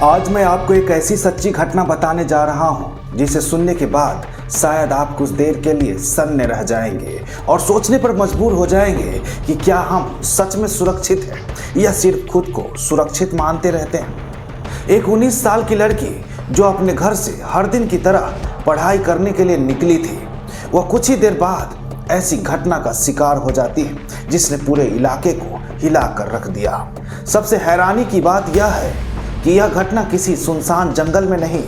आज मैं आपको एक ऐसी सच्ची घटना बताने जा रहा हूं जिसे सुनने के बाद शायद आप कुछ देर के लिए सन्ने रह जाएंगे और सोचने पर मजबूर हो जाएंगे कि क्या हम सच में सुरक्षित हैं या सिर्फ खुद को सुरक्षित मानते रहते हैं। एक 19 साल की लड़की जो अपने घर से हर दिन की तरह पढ़ाई करने के लिए निकली थी, वह कुछ ही देर बाद ऐसी घटना का शिकार हो जाती है जिसने पूरे इलाके को हिला कर रख दिया। सबसे हैरानी की बात यह है कि यह घटना किसी सुनसान जंगल में नहीं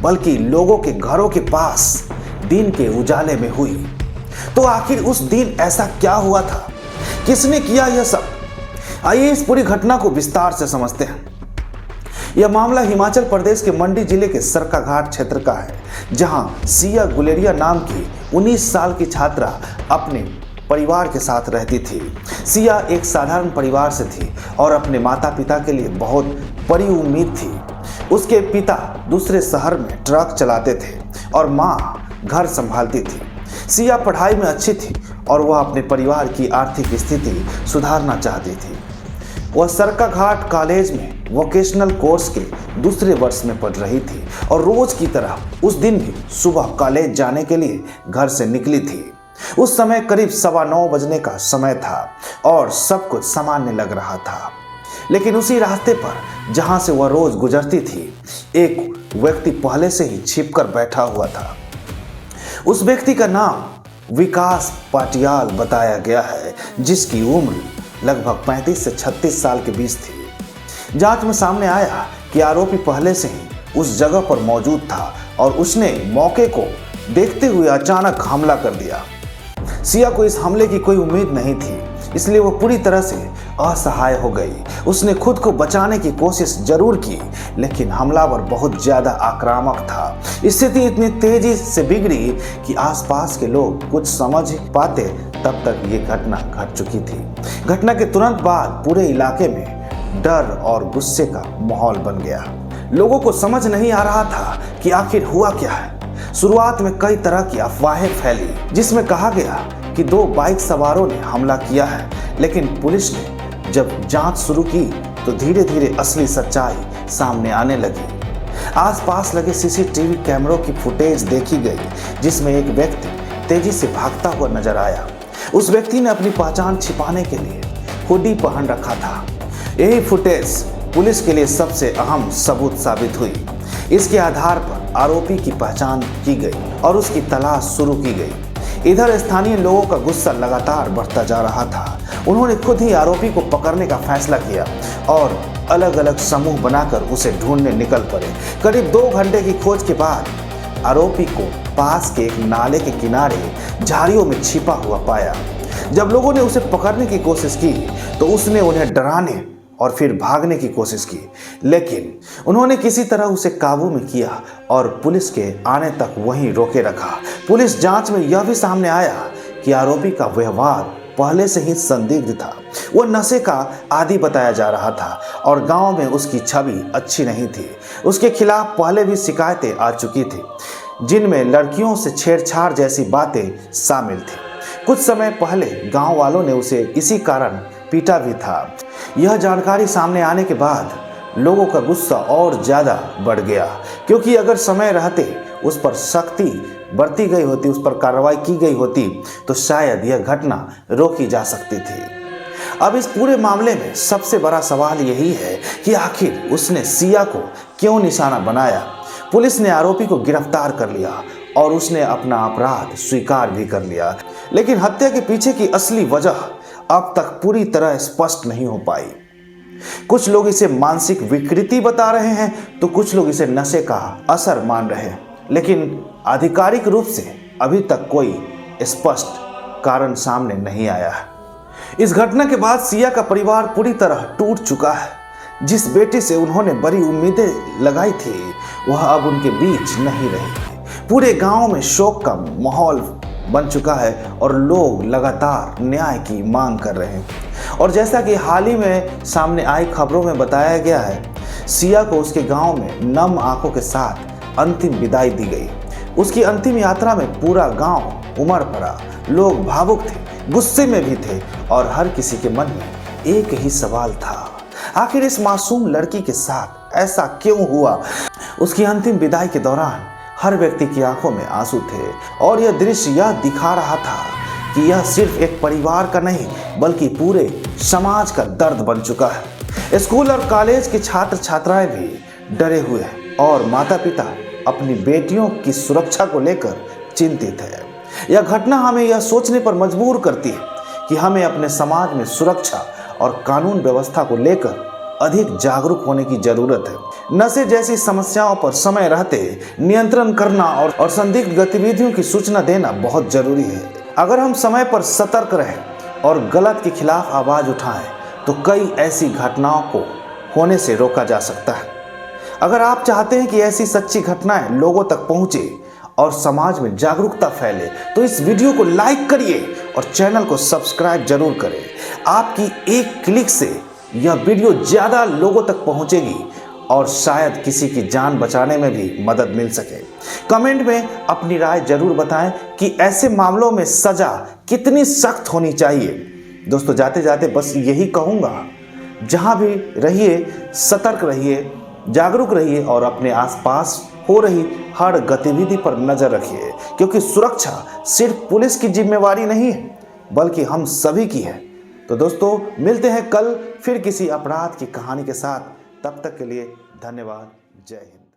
बल्कि लोगों के घरों के पास दिन के उजाले में हुई। तो आखिर उस दिन ऐसा क्या हुआ था, किसने किया यह सब? आइए इस पूरी घटना को विस्तार से समझते हैं। यह मामला हिमाचल प्रदेश के मंडी जिले के सरका घाट क्षेत्र का है, जहां सिया गुलेरिया नाम की 19 साल की छात्रा अपने परिवार के साथ रहती थी। सिया एक साधारण परिवार से थी और अपने माता पिता के लिए बहुत बड़ी उम्मीद थी। उसके पिता दूसरे शहर में ट्रक चलाते थे और माँ घर संभालती थी। सिया पढ़ाई में अच्छी थी और वह अपने परिवार की आर्थिक स्थिति सुधारना चाहती थी। वह सरका घाट कॉलेज में वोकेशनल कोर्स के दूसरे वर्ष में पढ़ रही थी और रोज की तरह उस दिन भी सुबह कॉलेज जाने के लिए घर से निकली थी। उस समय करीब 9:15 बजने का समय था और सब कुछ सामान्य लग रहा था। लेकिन उसी रास्ते पर जहां से वह रोज गुजरती थी, एक व्यक्ति पहले से ही छिपकर बैठा हुआ था। उस व्यक्ति का नाम विकास पाटियाल बताया गया है, जिसकी उम्र लगभग 35 से 36 साल के बीच थी। जांच में सामने आया कि आरोपी पहले से ही उस जगह पर मौजूद था और उसने मौके को देखते हुए अचानक हमला कर दिया। सिया को इस हमले की कोई उम्मीद नहीं थी, इसलिए वो पूरी तरह से असहाय हो गई। उसने खुद को बचाने की कोशिश जरूर की, लेकिन हमलावर बहुत ज्यादा आक्रामक था। स्थिति इतनी तेजी से बिगड़ी कि आसपास के लोग कुछ समझ पाते तब तक ये घटना घट चुकी थी। घटना के तुरंत बाद पूरे इलाके में डर और गुस्से का माहौल बन गया। लोगों को समझ नहीं आ रहा था कि आखिर हुआ क्या है। शुरुआत में कई तरह की अफवाहें फैली, जिसमें कहा गया कि 2 बाइक सवारों ने हमला किया है, लेकिन पुलिस ने जब जांच शुरू की तो धीरे धीरे असली सच्चाई सामने आने लगी। आसपास लगे सीसीटीवी कैमरों की फुटेज देखी गई, जिसमें एक व्यक्ति तेजी से भागता हुआ नजर आया। उस व्यक्ति ने अपनी पहचान छिपाने के लिए हुडी पहन रखा था। यही फुटेज पुलिस के लिए सबसे अहम सबूत साबित हुई। इसके आधार पर आरोपी की पहचान की गई और उसकी तलाश शुरू की गई। इधर स्थानीय लोगों का गुस्सा लगातार बढ़ता जा रहा था। उन्होंने खुद ही आरोपी को पकड़ने का फैसला किया और अलग अलग समूह बनाकर उसे ढूंढने निकल पड़े। करीब 2 घंटे की खोज के बाद आरोपी को पास के एक नाले के किनारे झाड़ियों में छिपा हुआ पाया। जब लोगों ने उसे पकड़ने की कोशिश की तो उसने उन्हें डराने और फिर भागने की कोशिश की, लेकिन उन्होंने किसी तरह उसे काबू में किया और पुलिस के आने तक वहीं रोके रखा। पुलिस जांच में यह भी सामने आया कि आरोपी का व्यवहार पहले से ही संदिग्ध था। वह नशे का आदी बताया जा रहा था और गांव में उसकी छवि अच्छी नहीं थी। उसके खिलाफ पहले भी शिकायतें आ चुकी थी, जिनमें लड़कियों से छेड़छाड़ जैसी बातें शामिल थी। कुछ समय पहले गाँव वालों ने उसे इसी कारण पीटा भी था। यह जानकारी सामने आने के बाद लोगों का गुस्सा और ज़्यादा बढ़ गया, क्योंकि अगर समय रहते उस पर सख्ती बरती गई होती, उस पर कार्रवाई की गई होती, तो शायद यह घटना रोकी जा सकती थी। अब इस पूरे मामले में सबसे बड़ा सवाल यही है कि आखिर उसने सिया को क्यों निशाना बनाया। पुलिस ने आरोपी को गिरफ्तार कर लिया और उसने अपना अपराध स्वीकार भी कर लिया, लेकिन हत्या के पीछे की असली वजह अब तक पूरी तरह स्पष्ट नहीं हो पाई। कुछ लोग इसे मानसिक विकृति बता रहे हैं तो कुछ लोग इसे नशे का असर मान रहे हैं, लेकिन आधिकारिक रूप से अभी तक कोई स्पष्ट कारण सामने नहीं आया है। इस घटना के बाद सिया का परिवार पूरी तरह टूट चुका है। जिस बेटी से उन्होंने बड़ी उम्मीदें लगाई थी, वह अब उनके बीच नहीं रही। पूरे गांव में शोक का माहौल बन चुका है और लोग लगातार न्याय की मांग कर रहे हैं। और जैसा कि हाल ही में सामने आई खबरों में बताया गया है, सिया को उसके गांव में नम आंखों के साथ अंतिम विदाई दी गई। उसकी अंतिम यात्रा में पूरा गांव उमड़ पड़ा। लोग भावुक थे, गुस्से में भी थे और हर किसी के मन में एक ही सवाल था, आखिर इस मासूम लड़की के साथ ऐसा क्यों हुआ। उसकी अंतिम विदाई के दौरान हर व्यक्ति की आंखों में आंसू थे और यह दृश्य यह दिखा रहा था कि यह सिर्फ एक परिवार का नहीं बल्कि पूरे समाज का दर्द बन चुका है। स्कूल और कॉलेज के छात्र छात्राएं भी डरे हुए हैं और माता पिता अपनी बेटियों की सुरक्षा को लेकर चिंतित है। यह घटना हमें यह सोचने पर मजबूर करती है कि हमें अपने समाज में सुरक्षा और कानून व्यवस्था को लेकर अधिक जागरूक होने की जरूरत है। नशे जैसी समस्याओं पर समय रहते नियंत्रण करना और संदिग्ध गतिविधियों की सूचना देना बहुत जरूरी है। अगर हम समय पर सतर्क रहें और गलत के खिलाफ आवाज उठाएं तो कई ऐसी घटनाओं को होने से रोका जा सकता है। अगर आप चाहते हैं कि ऐसी सच्ची घटनाएं लोगों तक पहुंचे और समाज में जागरूकता फैले तो इस वीडियो को लाइक करिए और चैनल को सब्सक्राइब जरूर करें। आपकी एक क्लिक से यह वीडियो ज़्यादा लोगों तक पहुंचेगी और शायद किसी की जान बचाने में भी मदद मिल सके। कमेंट में अपनी राय जरूर बताएं कि ऐसे मामलों में सज़ा कितनी सख्त होनी चाहिए। दोस्तों जाते जाते बस यही कहूँगा, जहाँ भी रहिए सतर्क रहिए, जागरूक रहिए और अपने आसपास हो रही हर गतिविधि पर नज़र रखिए, क्योंकि सुरक्षा सिर्फ पुलिस की जिम्मेवारी नहीं है बल्कि हम सभी की है। तो दोस्तों मिलते हैं कल फिर किसी अपराध की कहानी के साथ। तब तक के लिए धन्यवाद। जय हिंद।